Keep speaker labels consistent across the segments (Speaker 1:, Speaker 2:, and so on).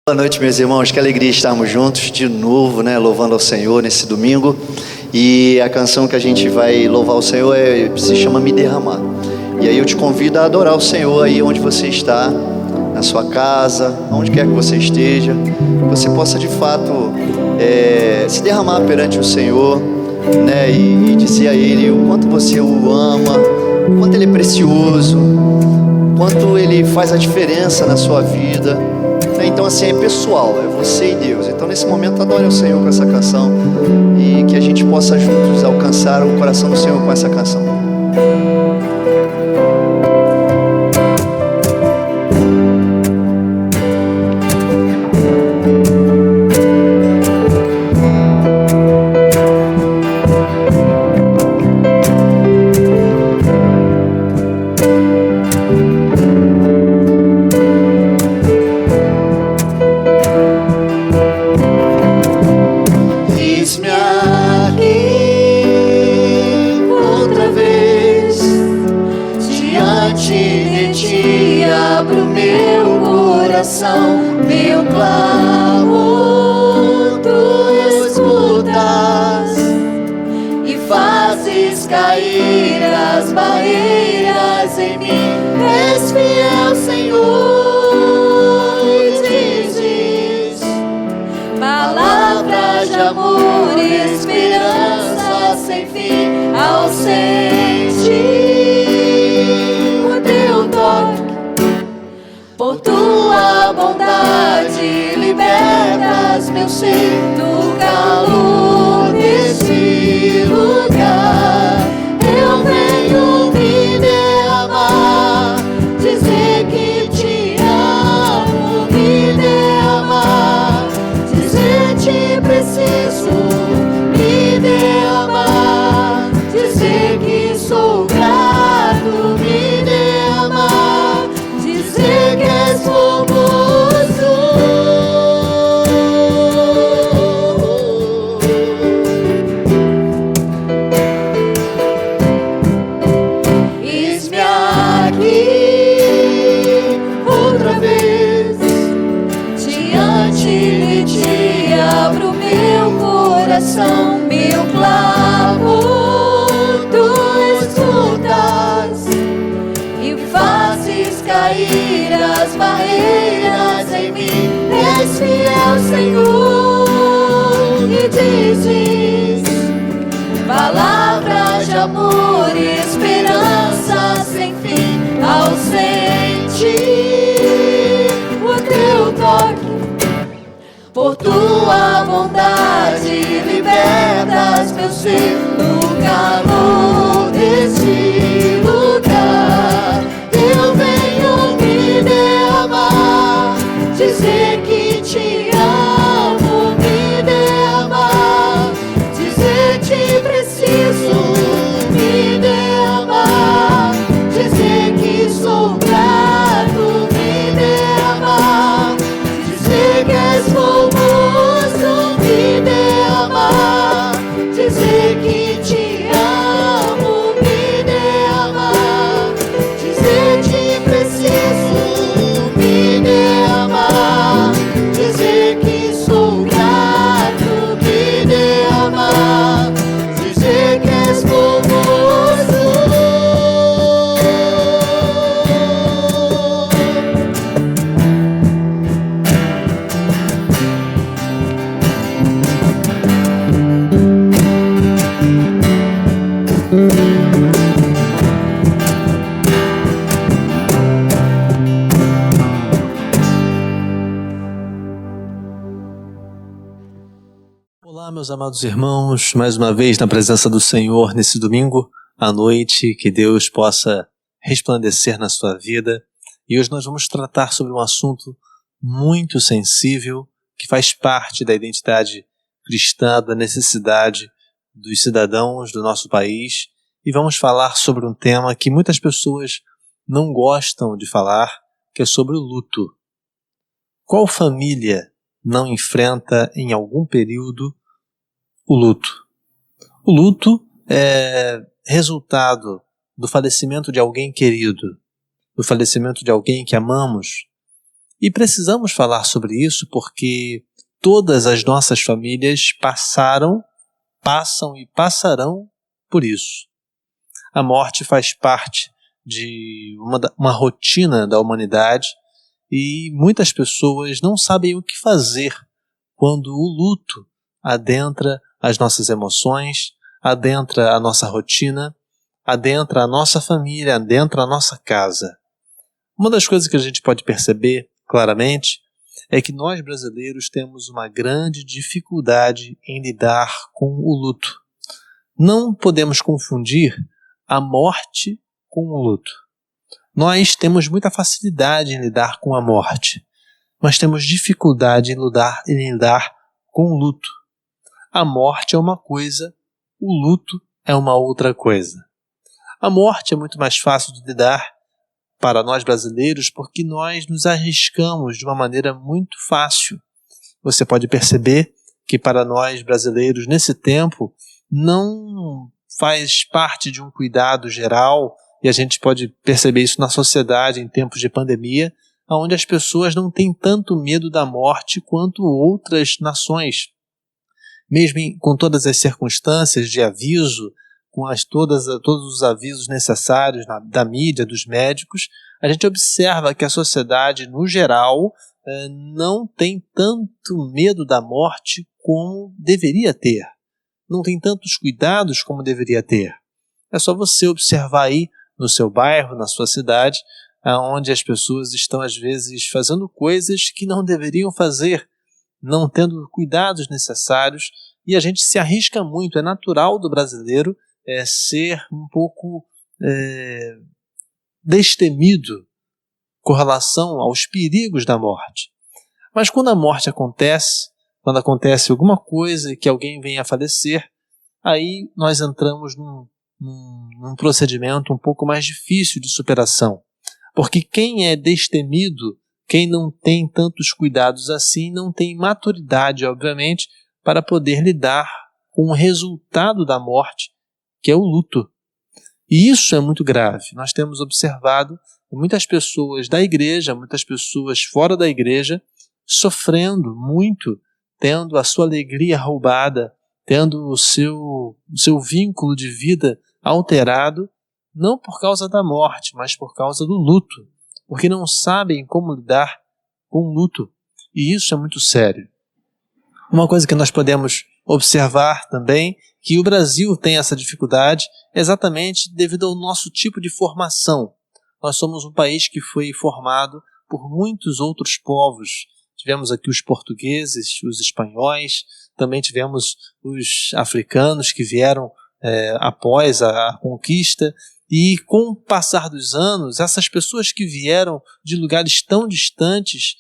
Speaker 1: Boa noite, meus irmãos, que alegria estarmos juntos de novo, louvando ao Senhor nesse domingo. E a canção que a gente vai louvar o Senhor se chama Me Derramar. E aí eu te convido a adorar o Senhor aí onde você está, na sua casa, onde quer que você esteja, que você possa de fato se derramar perante o Senhor, e dizer a Ele o quanto você o ama, o quanto Ele é precioso, o quanto Ele faz a diferença na sua vida. Então assim, é pessoal, é você e Deus. Então nesse momento adore ao Senhor com essa canção e que a gente possa juntos alcançar o coração do Senhor com essa canção.
Speaker 2: Meu clamor tu escutas e fazes cair as barreiras em mim. És fiel, Senhor, e dizes palavras de amor e esperança sem fim. Ao sentir o teu toque, por tua bondade libertas meu ser do calor desse lugar. Eu venho me derramar, dizer que te amo, me derramar, dizer te preciso, me derramar, dizer que sou grato, me derramar, dizer que és famoso. Eis-me aqui outra vez, diante de ti abro meu coração. Meu clamor tu escutas e fazes cair as barreiras em mim. És fiel, Senhor, e dizes palavras de amor e esperança sem fim. Ao sentir o teu toque, por tua bondade libertas meu ser no calor desse lugar. Eu venho me derramar, dizer que te amo, me derramar, dizer te preciso, me derramar, dizer que sou grato, me derramar, dizer que és famoso, me derramar, dizer que te amo, me derramar, dizer te preciso, me derramar, dizer que sou grato, me derramar, dizer que és famoso.
Speaker 3: Olá, meus amados irmãos, mais uma vez na presença do Senhor nesse domingo à noite, que Deus possa resplandecer na sua vida. E hoje nós vamos tratar sobre um assunto muito sensível, que faz parte da identidade cristã, da necessidade dos cidadãos do nosso país. E vamos falar sobre um tema que muitas pessoas não gostam de falar, que é sobre o luto. Qual família não enfrenta em algum período o luto? O luto é resultado do falecimento de alguém querido, do falecimento de alguém que amamos. E precisamos falar sobre isso porque todas as nossas famílias passaram, passam e passarão por isso. A morte faz parte de uma rotina da humanidade e muitas pessoas não sabem o que fazer quando o luto adentra as nossas emoções, adentra a nossa rotina, adentra a nossa família, adentra a nossa casa. Uma das coisas que a gente pode perceber claramente é que nós brasileiros temos uma grande dificuldade em lidar com o luto. Não podemos confundir a morte com o luto. Nós temos muita facilidade em lidar com a morte, mas temos dificuldade em lidar com o luto. A morte é uma coisa, o luto é uma outra coisa. A morte é muito mais fácil de lidar para nós brasileiros porque nós nos arriscamos de uma maneira muito fácil. Você pode perceber que para nós brasileiros nesse tempo não faz parte de um cuidado geral, e a gente pode perceber isso na sociedade em tempos de pandemia, onde as pessoas não têm tanto medo da morte quanto outras nações. Mesmo com todas as circunstâncias de aviso, com todos os avisos necessários da mídia, dos médicos, a gente observa que a sociedade, no geral, não tem tanto medo da morte como deveria ter. Não tem tantos cuidados como deveria ter. É só você observar aí no seu bairro, na sua cidade, onde as pessoas estão às vezes fazendo coisas que não deveriam fazer, não tendo cuidados necessários, e a gente se arrisca muito. É natural do brasileiro ser um pouco destemido com relação aos perigos da morte. Mas quando a morte acontece, quando acontece alguma coisa e que alguém vem a falecer, aí nós entramos num procedimento um pouco mais difícil de superação. Porque quem é destemido, quem não tem tantos cuidados assim, não tem maturidade, obviamente, para poder lidar com o resultado da morte, que é o luto. E isso é muito grave. Nós temos observado muitas pessoas da igreja, muitas pessoas fora da igreja, sofrendo muito, tendo a sua alegria roubada, tendo o seu vínculo de vida alterado, não por causa da morte, mas por causa do luto, porque não sabem como lidar com o luto. E isso é muito sério. Uma coisa que nós podemos observar também, que o Brasil tem essa dificuldade exatamente devido ao nosso tipo de formação. Nós somos um país que foi formado por muitos outros povos. Tivemos aqui os portugueses, os espanhóis, também tivemos os africanos que vieram após a conquista. E com o passar dos anos, essas pessoas que vieram de lugares tão distantes,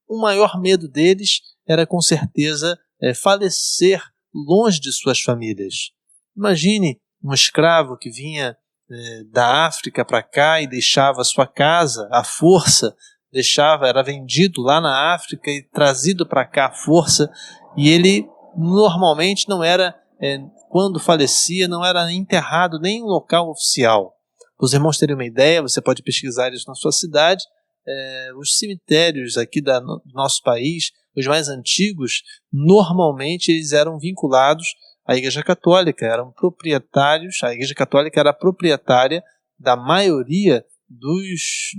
Speaker 3: o maior medo deles era com certeza falecer longe de suas famílias. Imagine um escravo que vinha da África para cá e deixava sua casa à força, era vendido lá na África e trazido para cá à força, e ele normalmente não era, quando falecia, não era enterrado nem em local oficial. Para os irmãos terem uma ideia, você pode pesquisar isso na sua cidade, os cemitérios aqui do nosso país, os mais antigos, normalmente eles eram vinculados à Igreja Católica, eram proprietários, a Igreja Católica era proprietária da maioria dos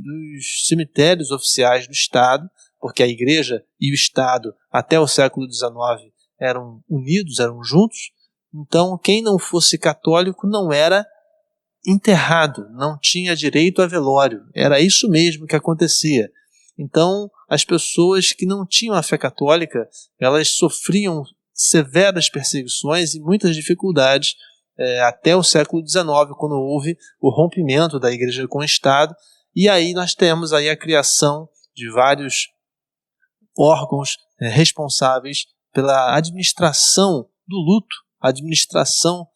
Speaker 3: cemitérios oficiais do Estado, porque a Igreja e o Estado, até o século XIX, eram unidos, eram juntos. Então, quem não fosse católico não era enterrado, não tinha direito a velório. Era isso mesmo que acontecia. Então, as pessoas que não tinham a fé católica, elas sofriam severas perseguições e muitas dificuldades até o século XIX, quando houve o rompimento da Igreja com o Estado, e aí nós temos aí a criação de vários órgãos responsáveis pela administração do luto, administração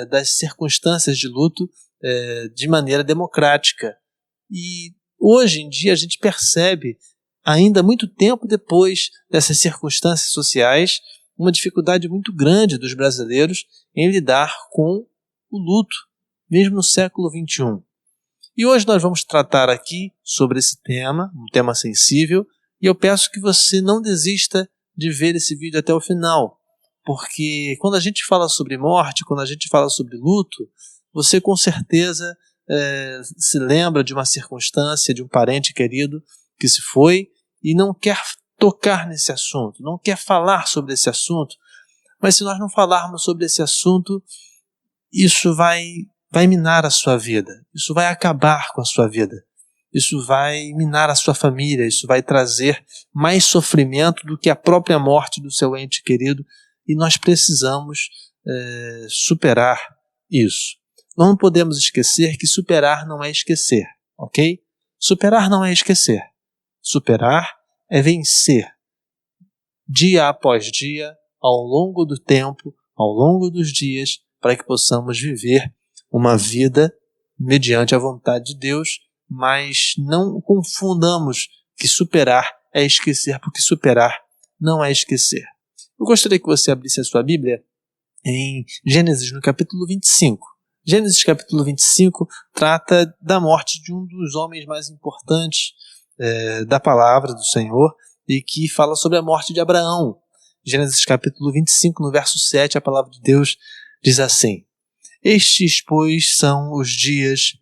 Speaker 3: das circunstâncias de luto de maneira democrática. E hoje em dia a gente percebe, ainda muito tempo depois dessas circunstâncias sociais, uma dificuldade muito grande dos brasileiros em lidar com o luto, mesmo no século XXI. E hoje nós vamos tratar aqui sobre esse tema, um tema sensível, e eu peço que você não desista de ver esse vídeo até o final, porque quando a gente fala sobre morte, quando a gente fala sobre luto, você com certeza se lembra de uma circunstância, de um parente querido que se foi e não quer tocar nesse assunto, não quer falar sobre esse assunto. Mas se nós não falarmos sobre esse assunto, isso vai minar a sua vida, isso vai acabar com a sua vida, isso vai minar a sua família, isso vai trazer mais sofrimento do que a própria morte do seu ente querido, e nós precisamos superar isso. Nós não podemos esquecer que superar não é esquecer, ok? Superar não é esquecer. Superar é vencer, dia após dia, ao longo do tempo, ao longo dos dias, para que possamos viver uma vida mediante a vontade de Deus, mas não confundamos que superar é esquecer, porque superar não é esquecer. Eu gostaria que você abrisse a sua Bíblia em Gênesis, no capítulo 25. Gênesis capítulo 25 trata da morte de um dos homens mais importantes da palavra do Senhor e que fala sobre a morte de Abraão. Gênesis capítulo 25, no verso 7, a palavra de Deus diz assim: Estes, pois, são os dias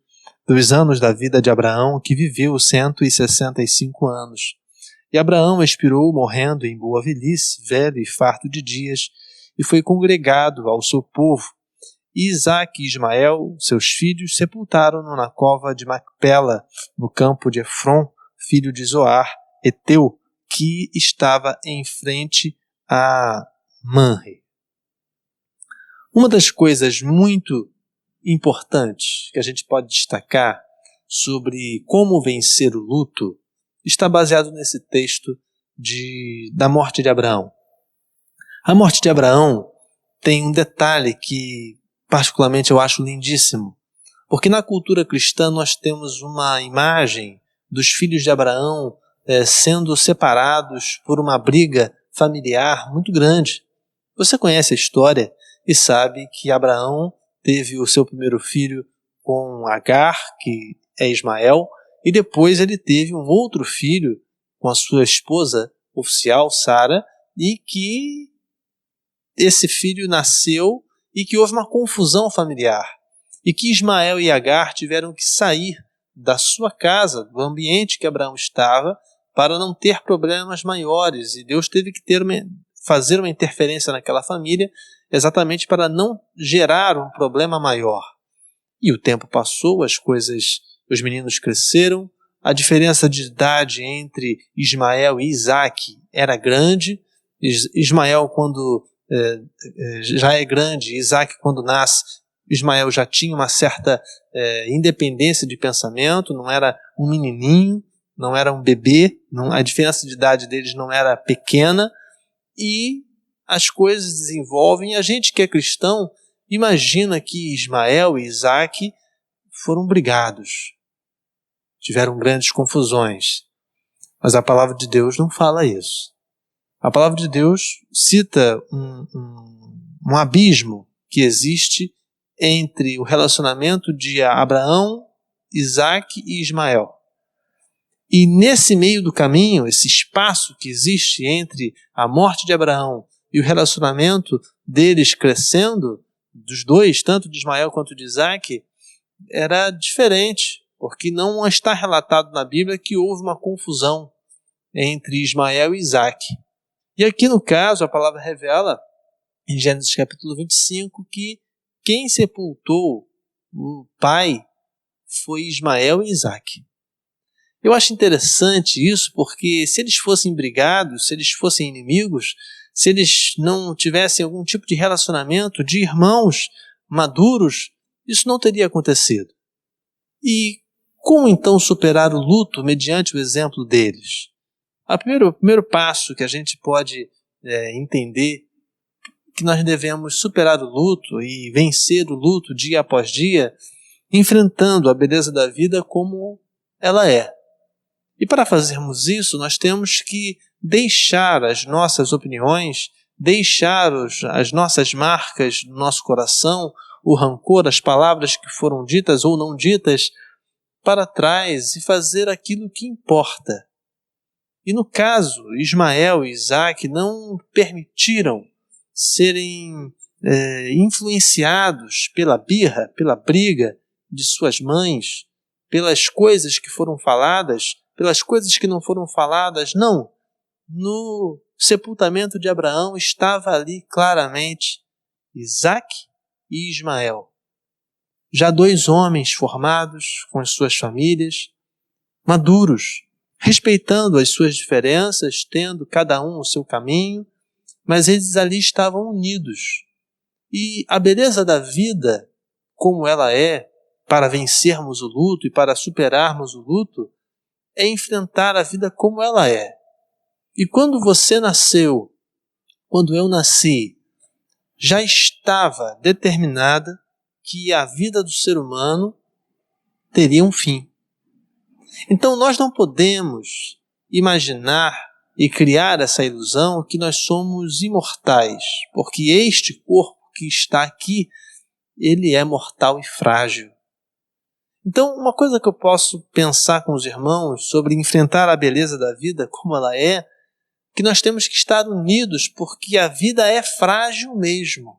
Speaker 3: dos anos da vida de Abraão, que viveu 165 anos. E Abraão expirou, morrendo em boa velhice, velho e farto de dias, e foi congregado ao seu povo. E Isaque e Ismael, seus filhos, sepultaram-no na cova de Macpela, no campo de Efron, filho de Zoar, Eteu, que estava em frente a Manre. Uma das coisas muito importantes que a gente pode destacar sobre como vencer o luto está baseado nesse texto da morte de Abraão. A morte de Abraão tem um detalhe que particularmente eu acho lindíssimo, porque na cultura cristã nós temos uma imagem dos filhos de Abraão sendo separados por uma briga familiar muito grande. Você conhece a história e sabe que Abraão teve o seu primeiro filho com Agar, que é Ismael, e depois ele teve um outro filho com a sua esposa oficial, Sara, e que esse filho nasceu e que houve uma confusão familiar, e que Ismael e Agar tiveram que sair da sua casa, do ambiente que Abraão estava, para não ter problemas maiores, e Deus teve que fazer uma interferência naquela família, exatamente para não gerar um problema maior. E o tempo passou, os meninos cresceram, a diferença de idade entre Ismael e Isaque era grande. Ismael, quando já é grande, Isaque, quando nasce, Ismael já tinha uma certa independência de pensamento, não era um menininho, não era um bebê, a diferença de idade deles não era pequena, e as coisas desenvolvem. A gente que é cristão imagina que Ismael e Isaque foram brigados, tiveram grandes confusões, mas a palavra de Deus não fala isso. A palavra de Deus cita um abismo que existe entre o relacionamento de Abraão, Isaque e Ismael. E nesse meio do caminho, esse espaço que existe entre a morte de Abraão e o relacionamento deles crescendo, dos dois, tanto de Ismael quanto de Isaque, era diferente, porque não está relatado na Bíblia que houve uma confusão entre Ismael e Isaque. E aqui no caso, a palavra revela, em Gênesis capítulo 25, que quem sepultou o pai foi Ismael e Isaque. Eu acho interessante isso, porque se eles fossem brigados, se eles fossem inimigos, se eles não tivessem algum tipo de relacionamento de irmãos maduros, isso não teria acontecido. E como então superar o luto mediante o exemplo deles? O primeiro passo que a gente pode entender que nós devemos superar o luto e vencer o luto dia após dia, enfrentando a beleza da vida como ela é. E para fazermos isso, nós temos que deixar as nossas opiniões, deixar as nossas marcas no nosso coração, o rancor, as palavras que foram ditas ou não ditas, para trás e fazer aquilo que importa. E no caso, Ismael e Isaque não permitiram serem influenciados pela birra, pela briga de suas mães, pelas coisas que foram faladas, pelas coisas que não foram faladas. Não. No sepultamento de Abraão estava ali claramente Isaque e Ismael. Já 2 homens formados com as suas famílias, maduros, respeitando as suas diferenças, tendo cada um o seu caminho, mas eles ali estavam unidos. E a beleza da vida, como ela é, para vencermos o luto e para superarmos o luto, é enfrentar a vida como ela é. E quando você nasceu, quando eu nasci, já estava determinada que a vida do ser humano teria um fim. Então nós não podemos imaginar e criar essa ilusão que nós somos imortais, porque este corpo que está aqui, ele é mortal e frágil. Então, uma coisa que eu posso pensar com os irmãos sobre enfrentar a beleza da vida como ela é, que nós temos que estar unidos, porque a vida é frágil mesmo.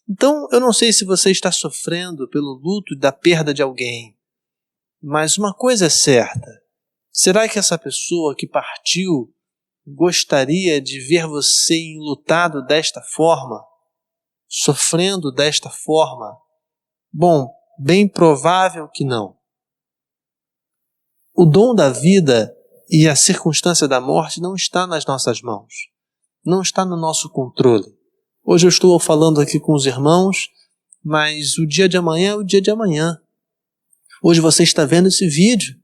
Speaker 3: Então, eu não sei se você está sofrendo pelo luto da perda de alguém, mas uma coisa é certa: será que essa pessoa que partiu gostaria de ver você enlutado desta forma? Sofrendo desta forma? Bom, bem provável que não. O dom da vida e a circunstância da morte não está nas nossas mãos, não está no nosso controle. Hoje eu estou falando aqui com os irmãos, mas o dia de amanhã é o dia de amanhã. Hoje você está vendo esse vídeo,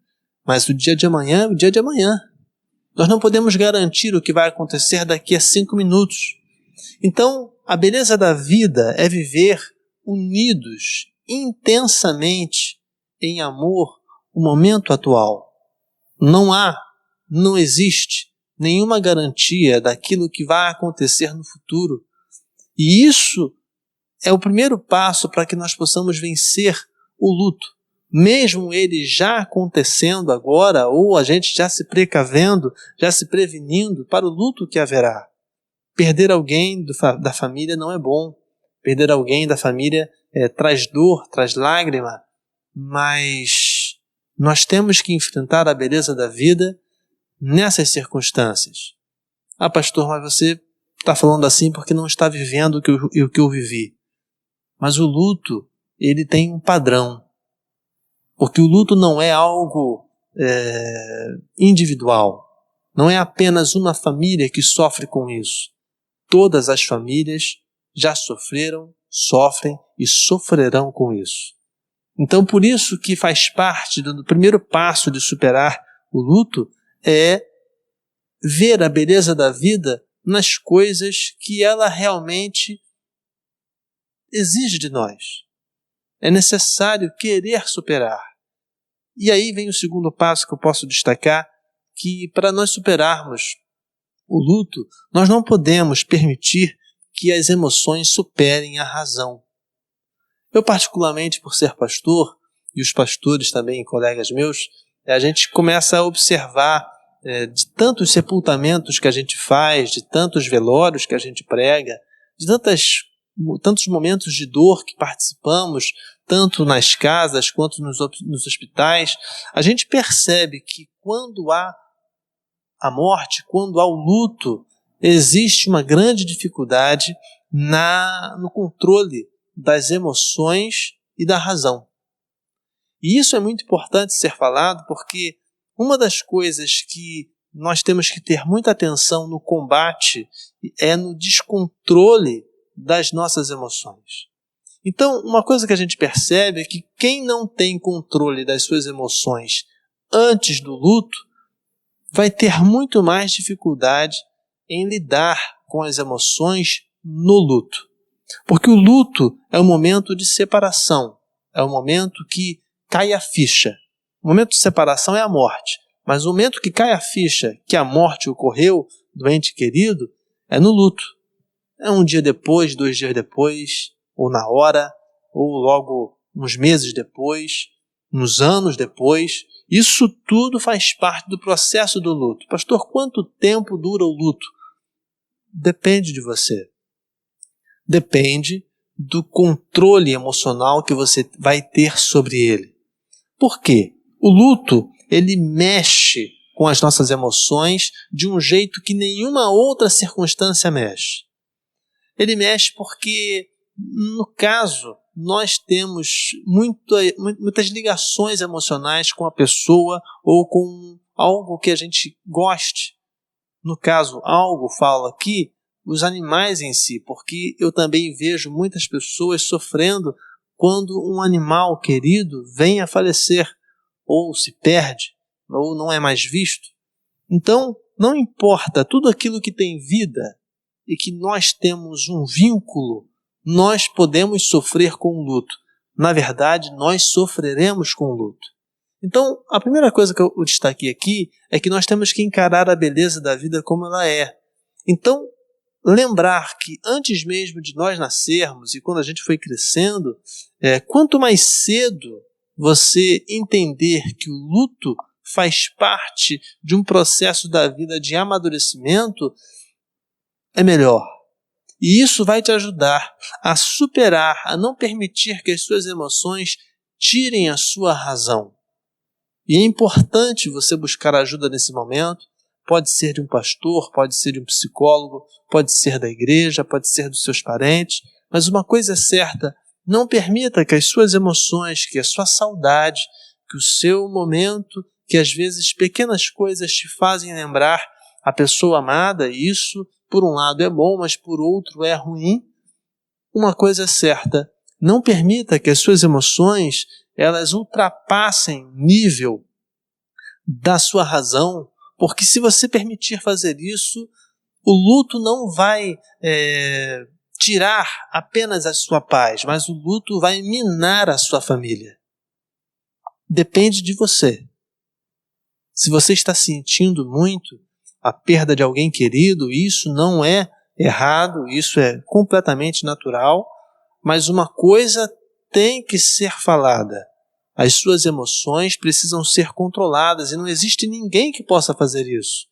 Speaker 3: mas o dia de amanhã é o dia de amanhã. Nós não podemos garantir o que vai acontecer daqui a 5 minutos. Então, a beleza da vida é viver unidos intensamente em amor o momento atual. Não existe nenhuma garantia daquilo que vai acontecer no futuro. E isso é o primeiro passo para que nós possamos vencer o luto. Mesmo ele já acontecendo agora, ou a gente já se precavendo, já se prevenindo para o luto que haverá. Perder alguém da família não é bom. Perder alguém da família traz dor, traz lágrima, mas nós temos que enfrentar a beleza da vida nessas circunstâncias. Ah, pastor, mas você está falando assim porque não está vivendo o que eu vivi. Mas o luto, ele tem um padrão. Porque o luto não é algo individual. Não é apenas uma família que sofre com isso. Todas as famílias já sofreram, sofrem e sofrerão com isso. Então, por isso que faz parte do primeiro passo de superar o luto é ver a beleza da vida nas coisas que ela realmente exige de nós. É necessário querer superar. E aí vem o segundo passo que eu posso destacar, que para nós superarmos o luto, nós não podemos permitir que as emoções superem a razão. Eu, particularmente, por ser pastor, e os pastores também, colegas meus, a gente começa a observar de tantos sepultamentos que a gente faz, de tantos velórios que a gente prega, de tantos momentos de dor que participamos, tanto nas casas quanto nos hospitais, a gente percebe que quando há a morte, quando há o luto, existe uma grande dificuldade no controle das emoções e da razão. E isso é muito importante ser falado, porque uma das coisas que nós temos que ter muita atenção no combate é no descontrole das nossas emoções. Então, uma coisa que a gente percebe é que quem não tem controle das suas emoções antes do luto vai ter muito mais dificuldade em lidar com as emoções no luto. Porque o luto é um momento de separação, é um momento que cai a ficha. O momento de separação é a morte, mas o momento que cai a ficha que a morte ocorreu do ente querido é no luto. É um dia depois, 2 dias depois, ou na hora, ou logo uns meses depois. uns anos depois. Isso tudo faz parte do processo do luto. Pastor, quanto tempo dura o luto? Depende de você. Depende do controle emocional que você vai ter sobre ele. Por quê? O luto, ele mexe com as nossas emoções de um jeito que nenhuma outra circunstância mexe. Ele mexe porque, no caso, nós temos muitas ligações emocionais com a pessoa ou com algo que a gente goste. No caso, algo fala aqui, os animais em si, porque eu também vejo muitas pessoas sofrendo quando um animal querido vem a falecer, ou se perde, ou não é mais visto. Então, não importa, tudo aquilo que tem vida e que nós temos um vínculo, nós podemos sofrer com o luto. Na verdade, nós sofreremos com o luto. Então, a primeira coisa que eu destaquei aqui é que nós temos que encarar a beleza da vida como ela é. Então, lembrar que antes mesmo de nós nascermos e quando a gente foi crescendo, quanto mais cedo você entender que o luto faz parte de um processo da vida de amadurecimento, é melhor. E isso vai te ajudar a superar, a não permitir que as suas emoções tirem a sua razão. E é importante você buscar ajuda nesse momento. Pode ser de um pastor, pode ser de um psicólogo, pode ser da igreja, pode ser dos seus parentes. Mas uma coisa é certa, não permita que as suas emoções, que a sua saudade, que o seu momento, que às vezes pequenas coisas te fazem lembrar a pessoa amada, e isso por um lado é bom, mas por outro é ruim. Uma coisa é certa, não permita que as suas emoções elas ultrapassem o nível da sua razão, porque se você permitir fazer isso, o luto não vai tirar apenas a sua paz, mas o luto vai minar a sua família. Depende de você. Se você está sentindo muito a perda de alguém querido, isso não é errado, isso é completamente natural, mas uma coisa tem que ser falada. As suas emoções precisam ser controladas e não existe ninguém que possa fazer isso.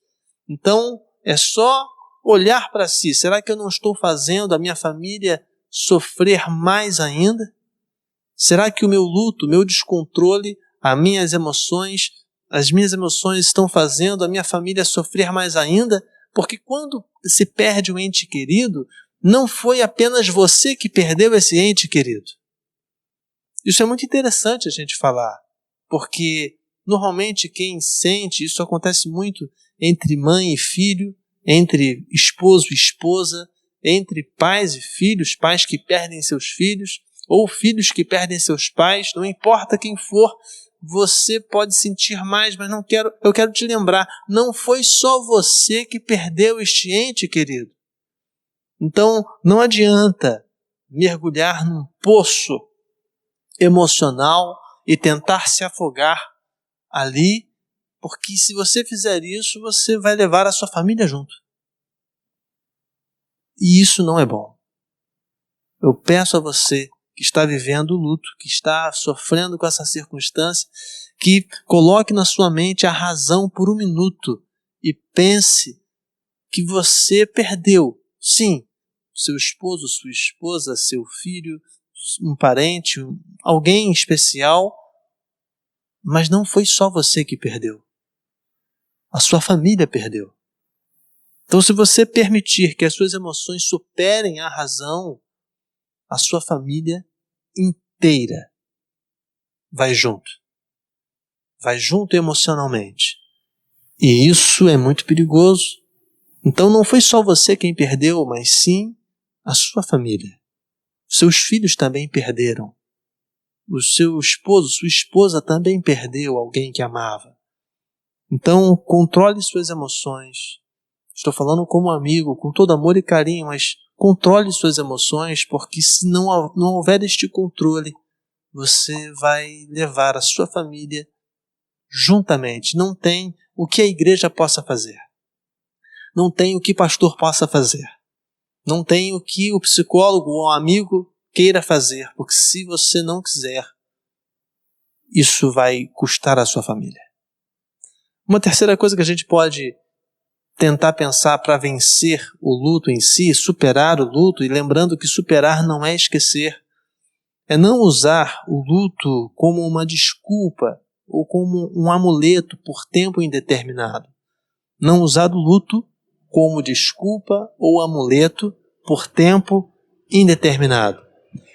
Speaker 3: Então, é só olhar para si. Será que eu não estou fazendo a minha família sofrer mais ainda? Será que o meu luto, o meu descontrole, as minhas emoções estão fazendo a minha família sofrer mais ainda? Porque quando se perde um ente querido, não foi apenas você que perdeu esse ente querido. Isso é muito interessante a gente falar, porque normalmente quem sente, isso acontece muito entre mãe e filho, entre esposo e esposa, entre pais e filhos, pais que perdem seus filhos, ou filhos que perdem seus pais, não importa quem for, você pode sentir mais, mas eu quero te lembrar, não foi só você que perdeu este ente, querido. Então, não adianta mergulhar num poço emocional e tentar se afogar ali, porque se você fizer isso, você vai levar a sua família junto. E isso não é bom. Eu peço a você que está vivendo o luto, que está sofrendo com essa circunstância, que coloque na sua mente a razão por um minuto e pense que você perdeu, sim, seu esposo, sua esposa, seu filho, um parente, alguém especial, mas não foi só você que perdeu. A sua família perdeu. Então, se você permitir que as suas emoções superem a razão, a sua família inteira vai junto. Vai junto emocionalmente. E isso é muito perigoso. Então, não foi só você quem perdeu, mas sim a sua família. Seus filhos também perderam. O seu esposo, sua esposa também perdeu alguém que amava. Então, controle suas emoções. Estou falando como amigo, com todo amor e carinho, mas controle suas emoções, porque se não houver este controle, você vai levar a sua família juntamente. Não tem o que a igreja possa fazer. Não tem o que o pastor possa fazer. Não tem o que o psicólogo ou o amigo queira fazer, porque se você não quiser, isso vai custar à sua família. Uma terceira coisa que a gente pode tentar pensar para vencer o luto em si, superar o luto, e lembrando que superar não é esquecer, é não usar o luto como uma desculpa ou como um amuleto por tempo indeterminado. Não usar o luto como desculpa ou amuleto por tempo indeterminado.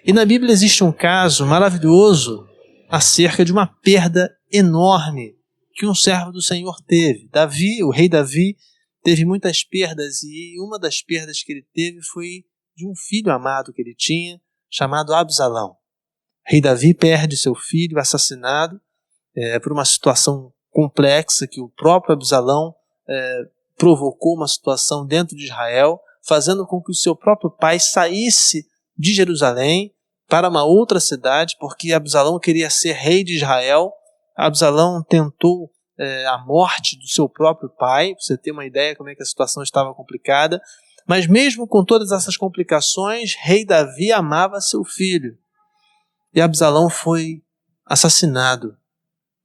Speaker 3: E na Bíblia existe um caso maravilhoso acerca de uma perda enorme que um servo do Senhor teve. Davi, o rei Davi, teve muitas perdas, e uma das perdas que ele teve foi de um filho amado que ele tinha, chamado Absalão. O rei Davi perde seu filho assassinado por uma situação complexa que o próprio Absalão provocou uma situação dentro de Israel, fazendo com que o seu próprio pai saísse de Jerusalém para uma outra cidade, porque Absalão queria ser rei de Israel. Absalão tentou a morte do seu próprio pai, para você ter uma ideia como é que a situação estava complicada, mas mesmo com todas essas complicações, rei Davi amava seu filho, e Absalão foi assassinado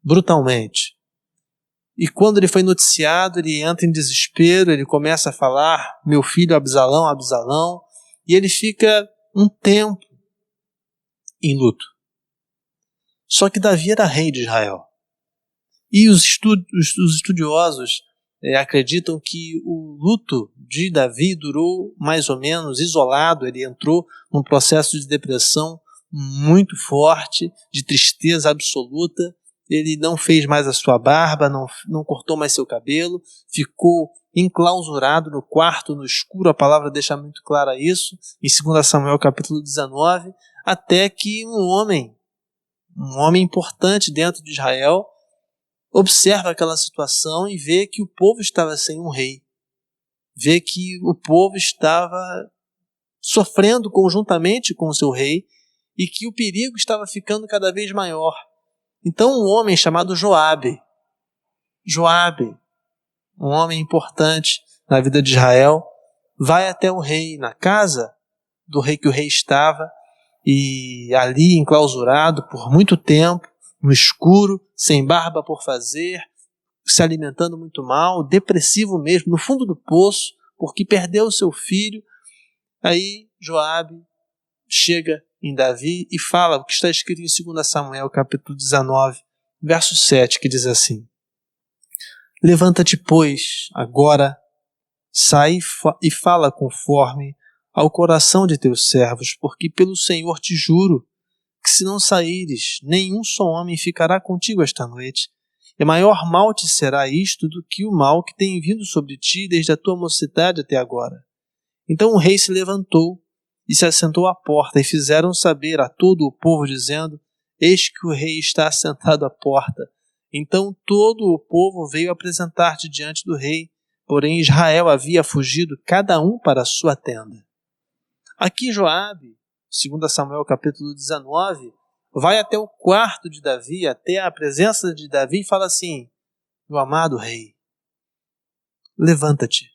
Speaker 3: brutalmente. E quando ele foi noticiado, ele entra em desespero, ele começa a falar, meu filho Absalão, Absalão, e ele fica um tempo em luto. Só que Davi era rei de Israel. E os estudiosos acreditam que o luto de Davi durou mais ou menos isolado, ele entrou num processo de depressão muito forte, de tristeza absoluta. Ele não fez mais a sua barba, não cortou mais seu cabelo, ficou enclausurado no quarto, no escuro. A palavra deixa muito clara isso, em 2 Samuel capítulo 19, até que um homem importante dentro de Israel, observa aquela situação e vê que o povo estava sem um rei, vê que o povo estava sofrendo conjuntamente com o seu rei e que o perigo estava ficando cada vez maior. Então um homem chamado Joabe, um homem importante na vida de Israel, vai até o rei, na casa do rei que o rei estava, e ali enclausurado por muito tempo, no escuro, sem barba por fazer, se alimentando muito mal, depressivo mesmo, no fundo do poço, porque perdeu o seu filho. Aí Joabe chega em Davi e fala o que está escrito em 2 Samuel capítulo 19, verso 7, que diz assim: levanta-te, pois, agora, sai e fala conforme ao coração de teus servos, porque pelo Senhor te juro que se não saíres, nenhum só homem ficará contigo esta noite, e maior mal te será isto do que o mal que tem vindo sobre ti desde a tua mocidade até agora. Então o rei se levantou e se assentou à porta, e fizeram saber a todo o povo, dizendo: eis que o rei está assentado à porta. Então todo o povo veio apresentar-te diante do rei, porém Israel havia fugido, cada um para a sua tenda. Aqui Joabe, 2 Samuel capítulo 19, vai até o quarto de Davi, até a presença de Davi, e fala assim: meu amado rei, levanta-te,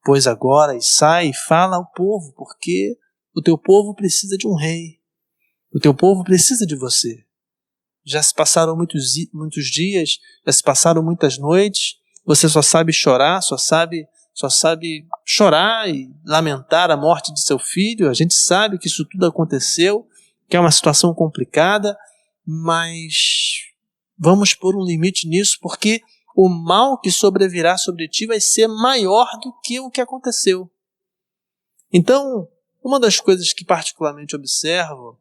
Speaker 3: pois agora, e sai e fala ao povo, porque o teu povo precisa de um rei, o teu povo precisa de você. Já se passaram muitos dias, já se passaram muitas noites, você só sabe chorar, só sabe chorar e lamentar a morte de seu filho. A gente sabe que isso tudo aconteceu, que é uma situação complicada, mas vamos pôr um limite nisso, porque o mal que sobrevirá sobre ti vai ser maior do que o que aconteceu. Então, uma das coisas que particularmente observo,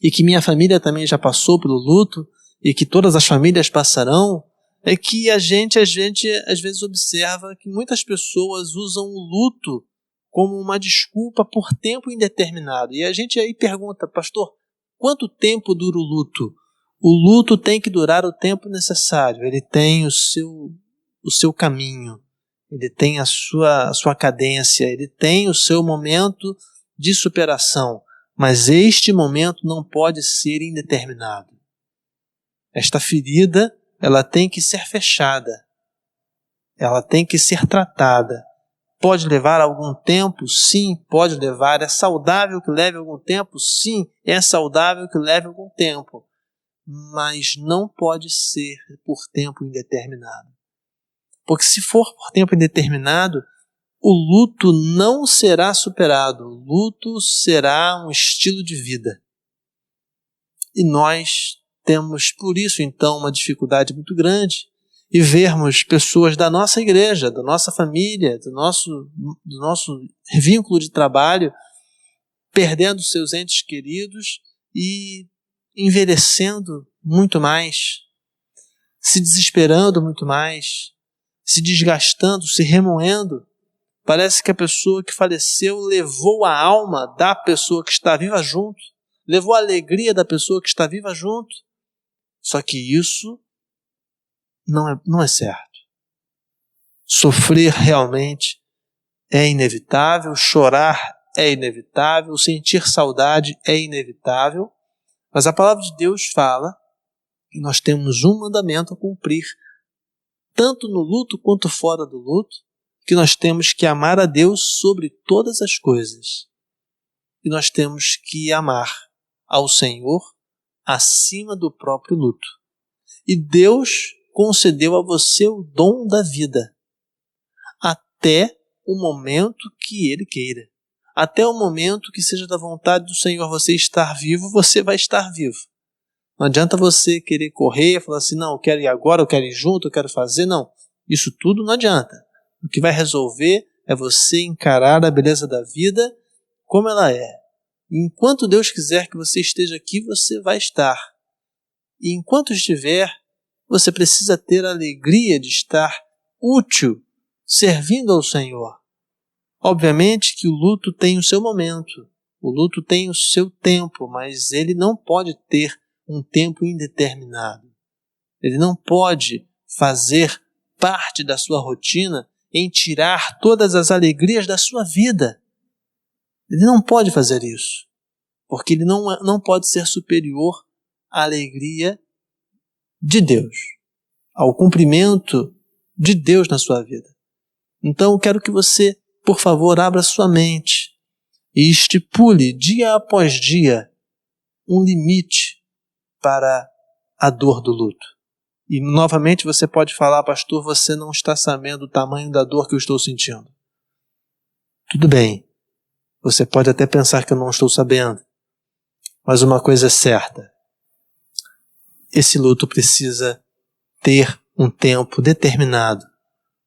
Speaker 3: e que minha família também já passou pelo luto, e que todas as famílias passarão, é que a gente às vezes observa que muitas pessoas usam o luto como uma desculpa por tempo indeterminado. E a gente aí pergunta: pastor, quanto tempo dura o luto? O luto tem que durar o tempo necessário, ele tem o seu caminho, ele tem a sua cadência, ele tem o seu momento de superação, mas este momento não pode ser indeterminado. Esta ferida, ela tem que ser fechada, ela tem que ser tratada. Pode levar algum tempo? Sim, pode levar. É saudável que leve algum tempo? Sim, é saudável que leve algum tempo. mas não pode ser por tempo indeterminado. Porque se for por tempo indeterminado, o luto não será superado. O luto será um estilo de vida. E nós temos, por isso, então, uma dificuldade muito grande em vermos pessoas da nossa igreja, da nossa família, do nosso vínculo de trabalho, perdendo seus entes queridos e envelhecendo muito mais, se desesperando muito mais, se desgastando, se remoendo. Parece que a pessoa que faleceu levou a alma da pessoa que está viva junto, levou a alegria da pessoa que está viva junto. Só que isso não é certo. Sofrer realmente é inevitável, chorar é inevitável, sentir saudade é inevitável, mas a palavra de Deus fala que nós temos um mandamento a cumprir, tanto no luto quanto fora do luto, que nós temos que amar a Deus sobre todas as coisas. E nós temos que amar ao Senhor acima do próprio luto. E Deus concedeu a você o dom da vida, até o momento que Ele queira. Até o momento que seja da vontade do Senhor você estar vivo, você vai estar vivo. Não adianta você querer correr e falar assim, não, eu quero ir agora, eu quero ir junto, eu quero fazer. Não, isso tudo não adianta. O que vai resolver é você encarar a beleza da vida como ela é. E enquanto Deus quiser que você esteja aqui, você vai estar. E enquanto estiver, você precisa ter a alegria de estar útil, servindo ao Senhor. Obviamente que o luto tem o seu momento, o luto tem o seu tempo, mas ele não pode ter um tempo indeterminado. Ele não pode fazer parte da sua rotina em tirar todas as alegrias da sua vida. Ele não pode fazer isso, porque ele não pode ser superior à alegria de Deus, ao cumprimento de Deus na sua vida. Então eu quero que você, por favor, abra sua mente e estipule dia após dia um limite para a dor do luto. E novamente você pode falar, pastor, você não está sabendo o tamanho da dor que eu estou sentindo. Tudo bem, você pode até pensar que eu não estou sabendo, mas uma coisa é certa, esse luto precisa ter um tempo determinado,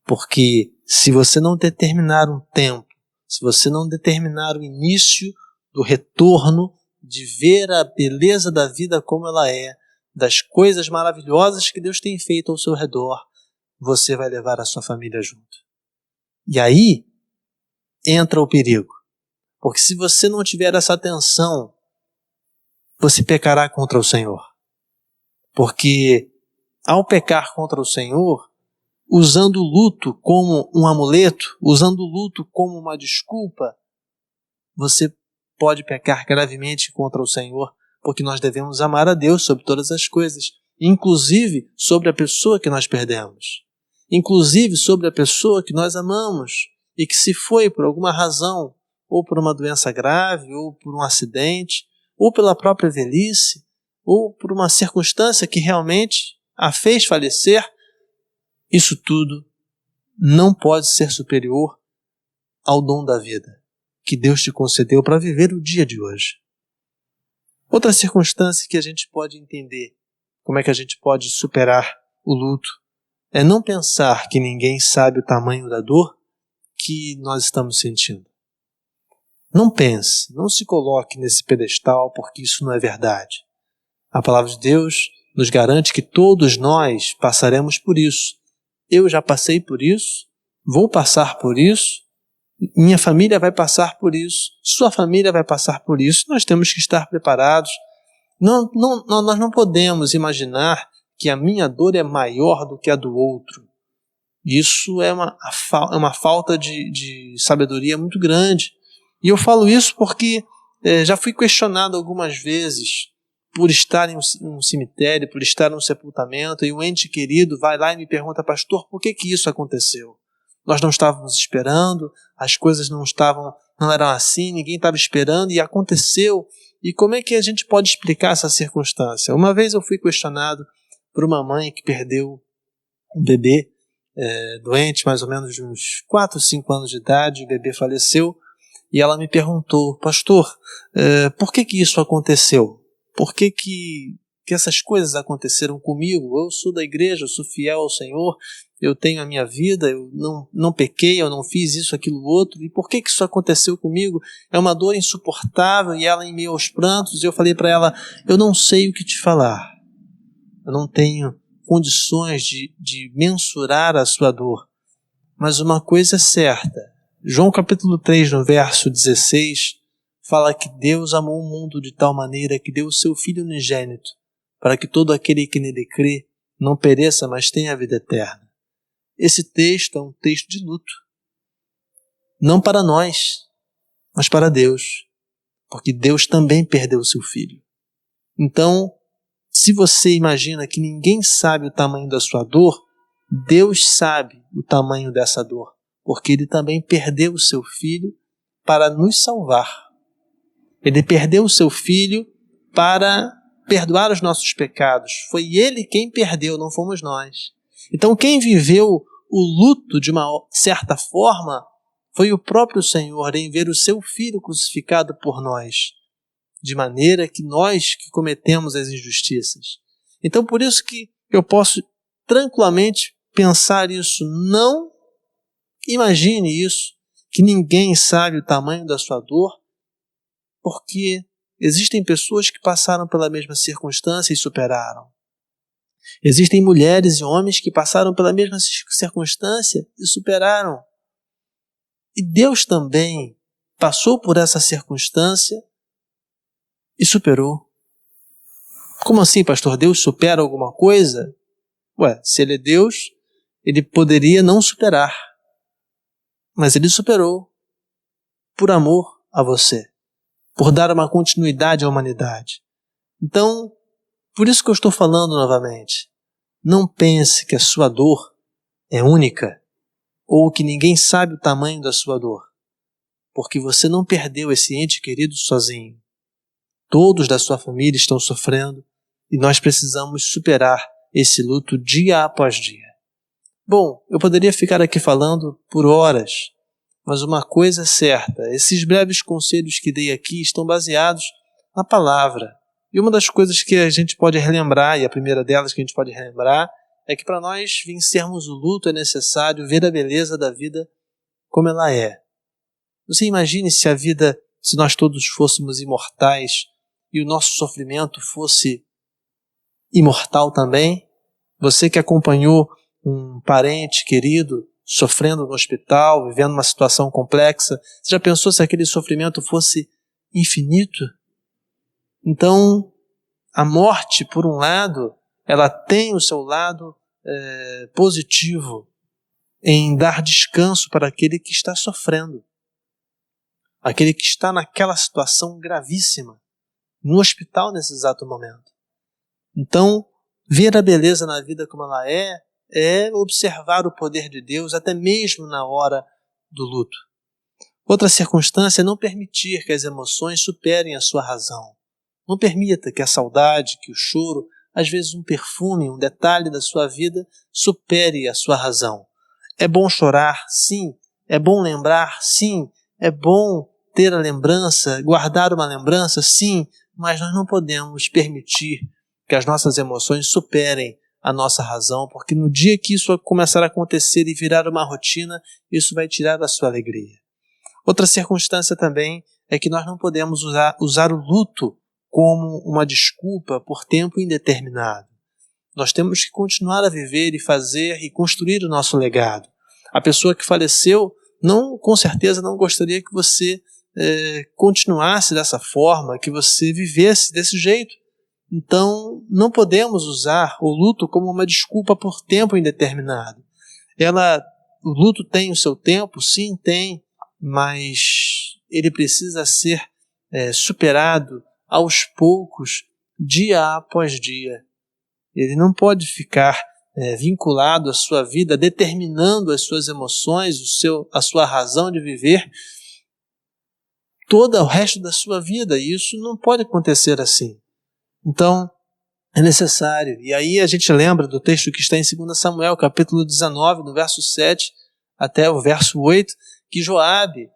Speaker 3: porque se você não determinar um tempo, se você não determinar o início do retorno, de ver a beleza da vida como ela é, das coisas maravilhosas que Deus tem feito ao seu redor, você vai levar a sua família junto. E aí entra o perigo. Porque se você não tiver essa atenção, você pecará contra o Senhor. Porque ao pecar contra o Senhor, usando o luto como um amuleto, usando o luto como uma desculpa, você pode pecar gravemente contra o Senhor, porque nós devemos amar a Deus sobre todas as coisas, inclusive sobre a pessoa que nós perdemos, inclusive sobre a pessoa que nós amamos e que se foi por alguma razão, ou por uma doença grave, ou por um acidente, ou pela própria velhice, ou por uma circunstância que realmente a fez falecer. Isso tudo não pode ser superior ao dom da vida que Deus te concedeu para viver o dia de hoje. Outra circunstância que a gente pode entender, como é que a gente pode superar o luto, é não pensar que ninguém sabe o tamanho da dor que nós estamos sentindo. Não pense, não se coloque nesse pedestal, porque isso não é verdade. A palavra de Deus nos garante que todos nós passaremos por isso. Eu já passei por isso, vou passar por isso, minha família vai passar por isso, sua família vai passar por isso. Nós temos que estar preparados. Nós não podemos imaginar que a minha dor é maior do que a do outro. Isso é uma falta de sabedoria muito grande. E eu falo isso porque já fui questionado algumas vezes por estar em um cemitério, por estar em um sepultamento, e um ente querido vai lá e me pergunta, pastor, por que isso aconteceu? Nós não estávamos esperando, as coisas não eram assim, ninguém estava esperando, e aconteceu. E como é que a gente pode explicar essa circunstância? Uma vez eu fui questionado por uma mãe que perdeu um bebê doente, mais ou menos de uns 4, 5 anos de idade, o bebê faleceu, e ela me perguntou: pastor, por que isso aconteceu? Por que essas coisas aconteceram comigo? Eu sou da igreja, eu sou fiel ao Senhor, eu tenho a minha vida, eu não pequei, eu não fiz isso, aquilo, outro, e por que isso aconteceu comigo? É uma dor insuportável, e ela em meio aos prantos, eu falei para ela: eu não sei o que te falar, eu não tenho condições de mensurar a sua dor, mas uma coisa é certa, João capítulo 3, no verso 16, fala que Deus amou o mundo de tal maneira que deu o seu Filho unigênito, para que todo aquele que nele crê não pereça, mas tenha a vida eterna. Esse texto é um texto de luto, não para nós, mas para Deus, porque Deus também perdeu o seu Filho. Então, se você imagina que ninguém sabe o tamanho da sua dor, Deus sabe o tamanho dessa dor, porque Ele também perdeu o seu Filho para nos salvar. Ele perdeu o seu Filho para perdoar os nossos pecados. Foi Ele quem perdeu, não fomos nós. Então quem viveu o luto de uma certa forma foi o próprio Senhor em ver o seu Filho crucificado por nós, de maneira que nós que cometemos as injustiças. Então por isso que eu posso tranquilamente pensar isso. Não imagine isso, que ninguém sabe o tamanho da sua dor, porque existem pessoas que passaram pela mesma circunstância e superaram. Existem mulheres e homens que passaram pela mesma circunstância e superaram. E Deus também passou por essa circunstância e superou. Como assim, pastor? Deus supera alguma coisa? Se Ele é Deus, Ele poderia não superar. Mas Ele superou por amor a você, por dar uma continuidade à humanidade. Então, por isso que eu estou falando novamente. Não pense que a sua dor é única ou que ninguém sabe o tamanho da sua dor, porque você não perdeu esse ente querido sozinho. Todos da sua família estão sofrendo e nós precisamos superar esse luto dia após dia. Bom, eu poderia ficar aqui falando por horas, mas uma coisa é certa, esses breves conselhos que dei aqui estão baseados na palavra. E uma das coisas que a gente pode relembrar, e a primeira delas que a gente pode relembrar, é que para nós vencermos o luto é necessário ver a beleza da vida como ela é. Você imagine se nós todos fôssemos imortais e o nosso sofrimento fosse imortal também? Você que acompanhou um parente querido sofrendo no hospital, vivendo uma situação complexa, você já pensou se aquele sofrimento fosse infinito? Então, a morte, por um lado, ela tem o seu lado positivo em dar descanso para aquele que está sofrendo, aquele que está naquela situação gravíssima, no hospital nesse exato momento. Então, ver a beleza na vida como ela é observar o poder de Deus até mesmo na hora do luto. Outra circunstância é não permitir que as emoções superem a sua razão. Não permita que a saudade, que o choro, às vezes um perfume, um detalhe da sua vida supere a sua razão. É bom chorar, sim. É bom lembrar, sim. É bom ter a lembrança, guardar uma lembrança, sim. Mas nós não podemos permitir que as nossas emoções superem a nossa razão, porque no dia que isso começar a acontecer e virar uma rotina, isso vai tirar a sua alegria. Outra circunstância também é que nós não podemos usar o luto como uma desculpa por tempo indeterminado. Nós temos que continuar a viver e fazer e construir o nosso legado. A pessoa que faleceu, com certeza não gostaria que você continuasse dessa forma, que você vivesse desse jeito. Então, não podemos usar o luto como uma desculpa por tempo indeterminado. O luto tem o seu tempo, sim, tem, mas ele precisa ser superado aos poucos, dia após dia. Ele não pode ficar vinculado à sua vida, determinando as suas emoções, a sua razão de viver todo o resto da sua vida, e isso não pode acontecer assim. Então, é necessário. E aí a gente lembra do texto que está em 2 Samuel, capítulo 19, no verso 7 até o verso 8, que Joabe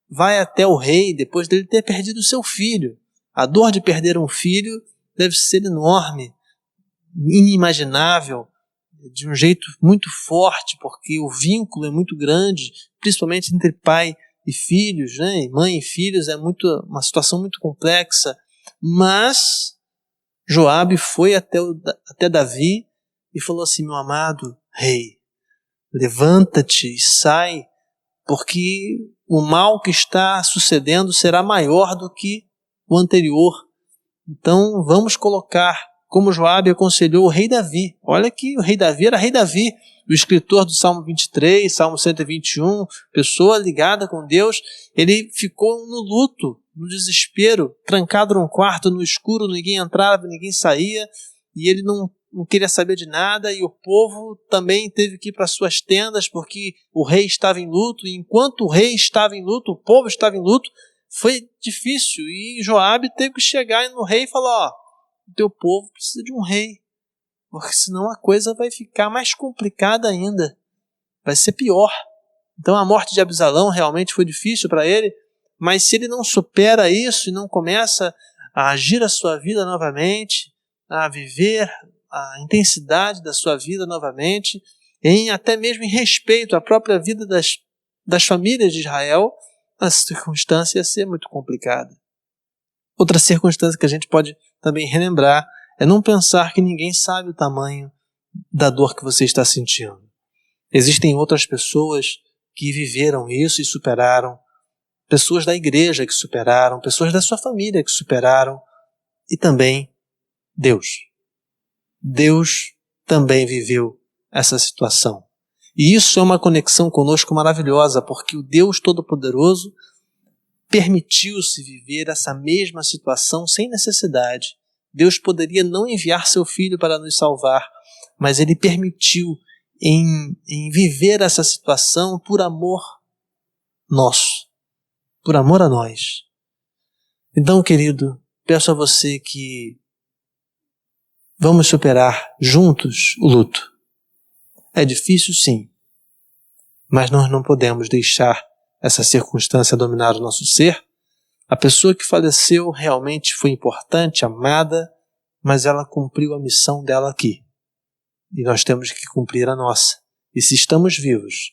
Speaker 3: vai até o rei depois dele ter perdido o seu filho. A dor de perder um filho deve ser enorme, inimaginável, de um jeito muito forte, porque o vínculo é muito grande, principalmente entre pai e filhos, né? Mãe e filhos, é uma situação muito complexa. Mas Joabe foi até Davi e falou assim: meu amado rei, levanta-te e sai, porque o mal que está sucedendo será maior do que o anterior. Então vamos colocar, como Joabe aconselhou o rei Davi. Olha que o rei Davi era rei Davi, o escritor do Salmo 23, Salmo 121, pessoa ligada com Deus. Ele ficou no luto, no desespero, trancado num quarto, no escuro, ninguém entrava, ninguém saía, e ele não queria saber de nada, e o povo também teve que ir para suas tendas, porque o rei estava em luto, e enquanto o rei estava em luto, o povo estava em luto. Foi difícil, e Joabe teve que chegar no rei e falar: ó, o teu povo precisa de um rei, porque senão a coisa vai ficar mais complicada ainda, vai ser pior. Então a morte de Absalão realmente foi difícil para ele, mas se ele não supera isso e não começa a agir a sua vida novamente, a viver a intensidade da sua vida novamente, até mesmo em respeito à própria vida das famílias de Israel, a circunstância ia ser muito complicada. Outra circunstância que a gente pode também relembrar é não pensar que ninguém sabe o tamanho da dor que você está sentindo. Existem outras pessoas que viveram isso e superaram, pessoas da igreja que superaram, pessoas da sua família que superaram, e também Deus. Deus também viveu essa situação. E isso é uma conexão conosco maravilhosa, porque o Deus Todo-Poderoso permitiu-se viver essa mesma situação sem necessidade. Deus poderia não enviar seu Filho para nos salvar, mas Ele permitiu em viver essa situação por amor nosso, por amor a nós. Então, querido, peço a você que vamos superar juntos o luto. É difícil, sim, mas nós não podemos deixar essa circunstância dominar o nosso ser. A pessoa que faleceu realmente foi importante, amada, mas ela cumpriu a missão dela aqui. E nós temos que cumprir a nossa. E se estamos vivos,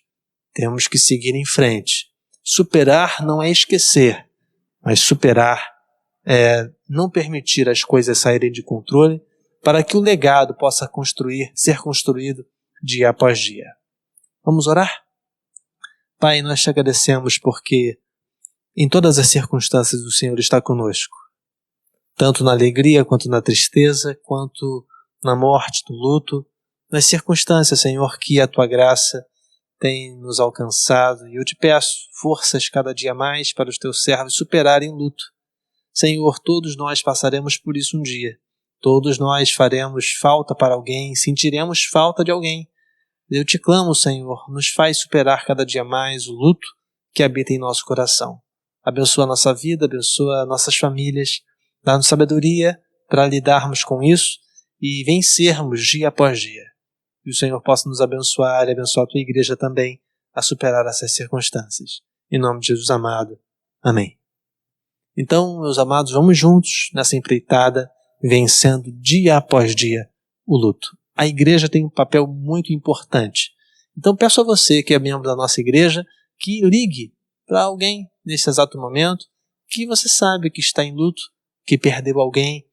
Speaker 3: temos que seguir em frente. Superar não é esquecer, mas superar é não permitir as coisas saírem de controle, para que o legado possa ser construído dia após dia. Vamos orar? Pai, nós te agradecemos porque em todas as circunstâncias o Senhor está conosco, tanto na alegria, quanto na tristeza, quanto na morte, no luto, nas circunstâncias, Senhor, que a Tua graça tem nos alcançado, e eu te peço forças cada dia mais para os Teus servos superarem o luto. Senhor, todos nós passaremos por isso um dia. Todos nós faremos falta para alguém, sentiremos falta de alguém. Eu te clamo, Senhor, nos faz superar cada dia mais o luto que habita em nosso coração. Abençoa a nossa vida, abençoa nossas famílias, dá-nos sabedoria para lidarmos com isso e vencermos dia após dia. Que o Senhor possa nos abençoar e abençoar a Tua igreja também a superar essas circunstâncias. Em nome de Jesus amado. Amém. Então, meus amados, vamos juntos nessa empreitada, vencendo dia após dia o luto. A igreja tem um papel muito importante. Então peço a você que é membro da nossa igreja que ligue para alguém nesse exato momento que você sabe que está em luto, que perdeu alguém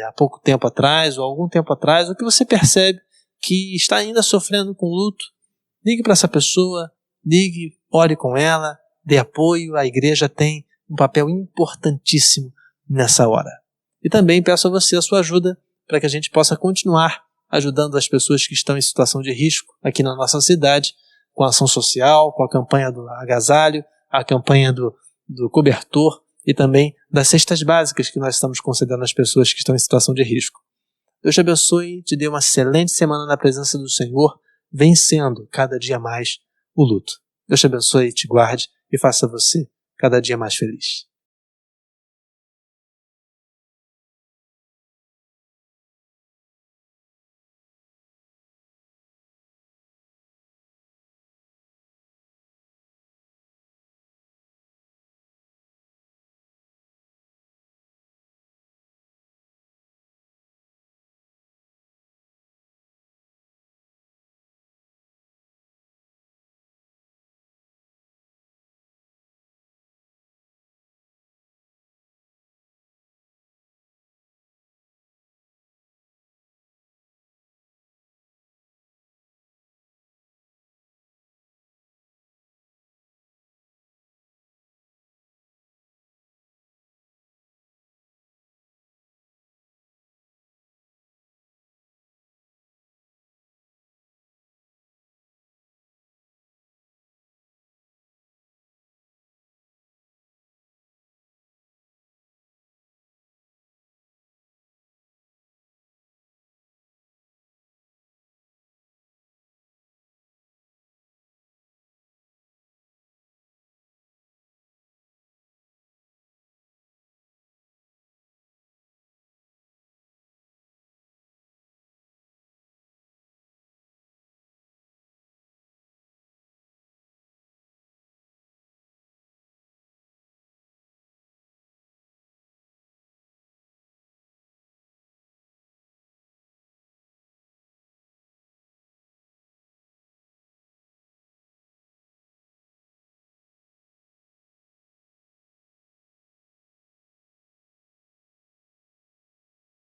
Speaker 3: há pouco tempo atrás ou algum tempo atrás, ou que você percebe que está ainda sofrendo com luto. Ligue para essa pessoa, ligue, ore com ela, dê apoio. A igreja tem um papel importantíssimo nessa hora. E também peço a você a sua ajuda para que a gente possa continuar ajudando as pessoas que estão em situação de risco aqui na nossa cidade, com a ação social, com a campanha do agasalho, a campanha do cobertor e também das cestas básicas que nós estamos concedendo às pessoas que estão em situação de risco. Deus te abençoe e te dê uma excelente semana na presença do Senhor, vencendo cada dia mais o luto. Deus te abençoe, te guarde e faça você cada dia mais feliz.